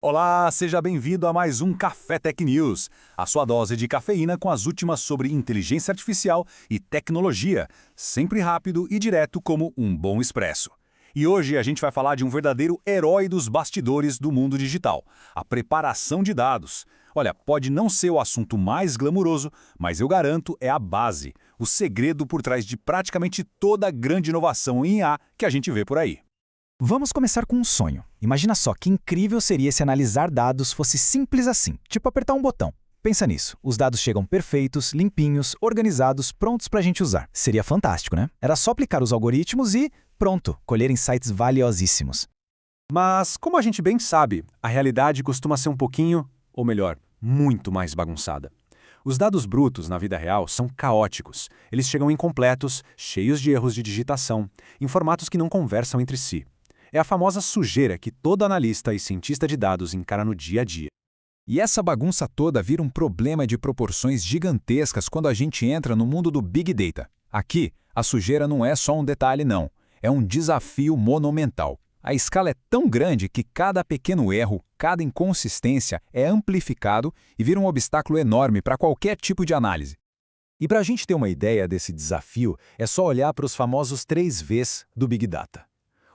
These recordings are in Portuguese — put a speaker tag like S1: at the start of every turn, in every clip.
S1: Olá, seja bem-vindo a mais um Café Tech News, a sua dose de cafeína com as últimas sobre inteligência artificial e tecnologia, sempre rápido e direto como um bom expresso. E hoje a gente vai falar de um verdadeiro herói dos bastidores do mundo digital, a preparação de dados. Olha, pode não ser o assunto mais glamuroso, mas eu garanto é a base, o segredo por trás de praticamente toda a grande inovação em IA que a gente vê por aí.
S2: Vamos começar com um sonho. Imagina só que incrível seria se analisar dados fosse simples assim, tipo apertar um botão. Pensa nisso, os dados chegam perfeitos, limpinhos, organizados, prontos para a gente usar. Seria fantástico, né? Era só aplicar os algoritmos e, pronto, colher insights valiosíssimos.
S3: Mas, como a gente bem sabe, a realidade costuma ser um pouquinho, ou melhor, muito mais bagunçada. Os dados brutos na vida real são caóticos. Eles chegam incompletos, cheios de erros de digitação, em formatos que não conversam entre si. É a famosa sujeira que todo analista e cientista de dados encara no dia a dia.
S4: E essa bagunça toda vira um problema de proporções gigantescas quando a gente entra no mundo do Big Data. Aqui, a sujeira não é só um detalhe, não. É um desafio monumental. A escala é tão grande que cada pequeno erro, cada inconsistência é amplificado e vira um obstáculo enorme para qualquer tipo de análise.
S2: E para a gente ter uma ideia desse desafio, é só olhar para os famosos 3 Vs do Big Data.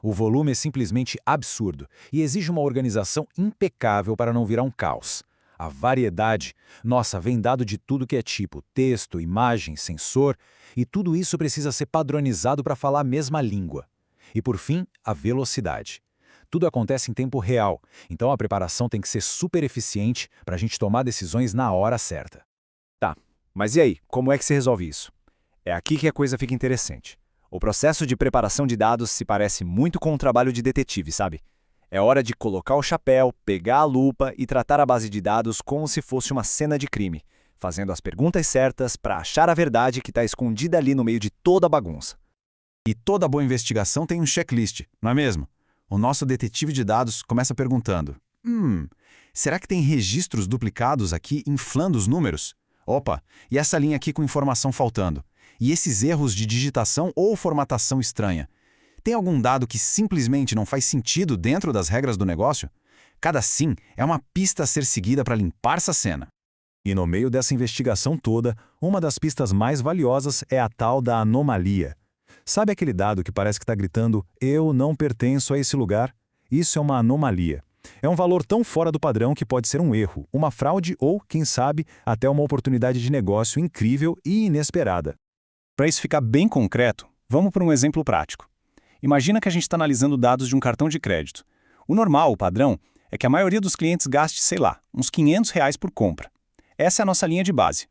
S2: O volume é simplesmente absurdo e exige uma organização impecável para não virar um caos. A variedade, nossa, vem dado de tudo que é tipo, texto, imagem, sensor, e tudo isso precisa ser padronizado para falar a mesma língua. E por fim, a velocidade. Tudo acontece em tempo real, então a preparação tem que ser super eficiente para a gente tomar decisões na hora certa.
S3: Tá, mas e aí, como é que se resolve isso? É aqui que a coisa fica interessante. O processo de preparação de dados se parece muito com um trabalho de detetive, sabe? É hora de colocar o chapéu, pegar a lupa e tratar a base de dados como se fosse uma cena de crime, fazendo as perguntas certas para achar a verdade que está escondida ali no meio de toda a bagunça.
S5: E toda boa investigação tem um checklist, não é mesmo? O nosso detetive de dados começa perguntando: será que tem registros duplicados aqui inflando os números? Opa, e essa linha aqui com informação faltando? E esses erros de digitação ou formatação estranha? Tem algum dado que simplesmente não faz sentido dentro das regras do negócio? Cada sim é uma pista a ser seguida para limpar essa cena.
S1: E no meio dessa investigação toda, uma das pistas mais valiosas é a tal da anomalia. Sabe aquele dado que parece que está gritando, eu não pertenço a esse lugar? Isso é uma anomalia. É um valor tão fora do padrão que pode ser um erro, uma fraude ou, quem sabe, até uma oportunidade de negócio incrível e inesperada.
S3: Para isso ficar bem concreto, vamos para um exemplo prático. Imagina que a gente está analisando dados de um cartão de crédito. O normal, o padrão, é que a maioria dos clientes gaste, sei lá, uns R$ 500 por compra. Essa é a nossa linha de base.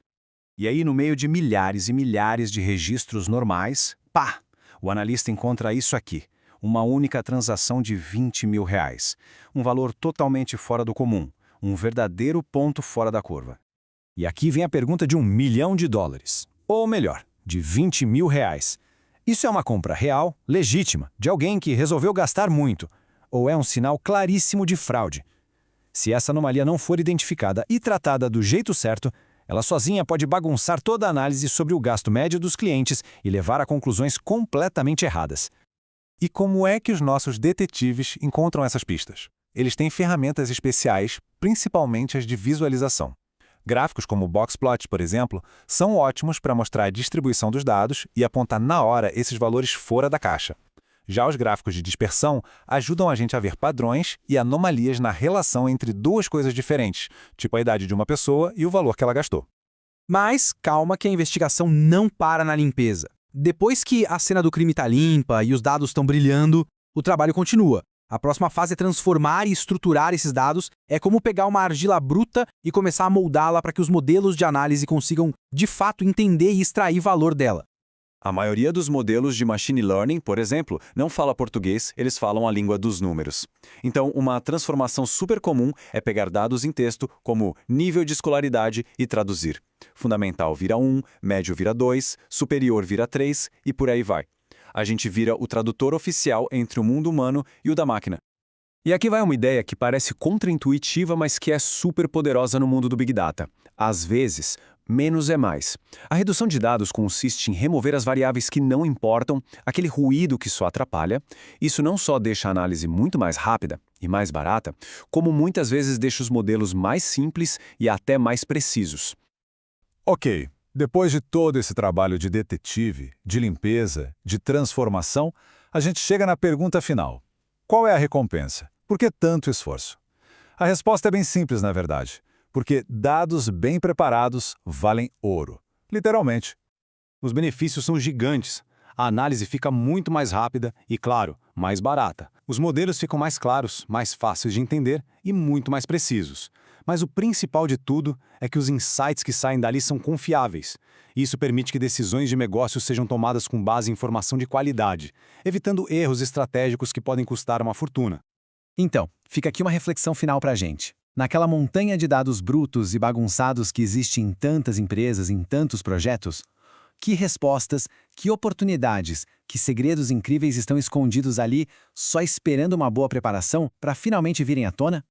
S1: E aí, no meio de milhares e milhares de registros normais, pá! O analista encontra isso aqui, uma única transação de R$ 20 mil. Um valor totalmente fora do comum, um verdadeiro ponto fora da curva.
S2: E aqui vem a pergunta de $1 milhão. Ou melhor, de R$ 20 mil. Isso é uma compra real, legítima, de alguém que resolveu gastar muito, ou é um sinal claríssimo de fraude? Se essa anomalia não for identificada e tratada do jeito certo, ela sozinha pode bagunçar toda a análise sobre o gasto médio dos clientes e levar a conclusões completamente erradas.
S6: E como é que os nossos detetives encontram essas pistas? Eles têm ferramentas especiais, principalmente as de visualização. Gráficos como o Boxplot, por exemplo, são ótimos para mostrar a distribuição dos dados e apontar na hora esses valores fora da caixa. Já os gráficos de dispersão ajudam a gente a ver padrões e anomalias na relação entre duas coisas diferentes, tipo a idade de uma pessoa e o valor que ela gastou.
S7: Mas calma que a investigação não para na limpeza. Depois que a cena do crime está limpa e os dados estão brilhando, o trabalho continua. A próxima fase é transformar e estruturar esses dados, é como pegar uma argila bruta e começar a moldá-la para que os modelos de análise consigam, de fato, entender e extrair valor dela.
S3: A maioria dos modelos de machine learning, por exemplo, não fala português, eles falam a língua dos números. Então, uma transformação super comum é pegar dados em texto, como nível de escolaridade, e traduzir. Fundamental vira 1, médio vira 2, superior vira 3 e por aí vai. A gente vira o tradutor oficial entre o mundo humano e o da máquina. E aqui vai uma ideia que parece contraintuitiva, mas que é super poderosa no mundo do Big Data. Às vezes, Menos é mais. A redução de dados consiste em remover as variáveis que não importam, aquele ruído que só atrapalha. Isso não só deixa a análise muito mais rápida e mais barata, como muitas vezes deixa os modelos mais simples e até mais precisos.
S1: Ok, depois de todo esse trabalho de detetive, de limpeza, de transformação, a gente chega na pergunta final. Qual é a recompensa? Por que tanto esforço? A resposta é bem simples, na verdade. Porque dados bem preparados valem ouro. Literalmente.
S6: Os benefícios são gigantes. A análise fica muito mais rápida e, claro, mais barata. Os modelos ficam mais claros, mais fáceis de entender e muito mais precisos. Mas o principal de tudo é que os insights que saem dali são confiáveis. Isso permite que decisões de negócio sejam tomadas com base em informação de qualidade, evitando erros estratégicos que podem custar uma fortuna.
S2: Então, fica aqui uma reflexão final para a gente. Naquela montanha de dados brutos e bagunçados que existe em tantas empresas, em tantos projetos, que respostas, que oportunidades, que segredos incríveis estão escondidos ali, só esperando uma boa preparação para finalmente virem à tona?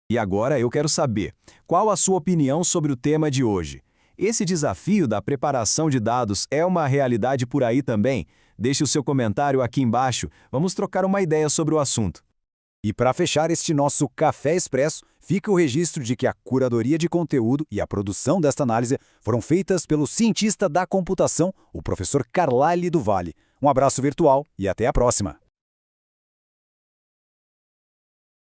S3: E agora eu quero saber, qual a sua opinião sobre o tema de hoje? Esse desafio da preparação de dados é uma realidade por aí também? Deixe o seu comentário aqui embaixo, vamos trocar uma ideia sobre o assunto.
S2: E para fechar este nosso Café Expresso, fica o registro de que a curadoria de conteúdo e a produção desta análise foram feitas pelo cientista da computação, o professor Carlyle do Vale. Um abraço virtual e até a próxima!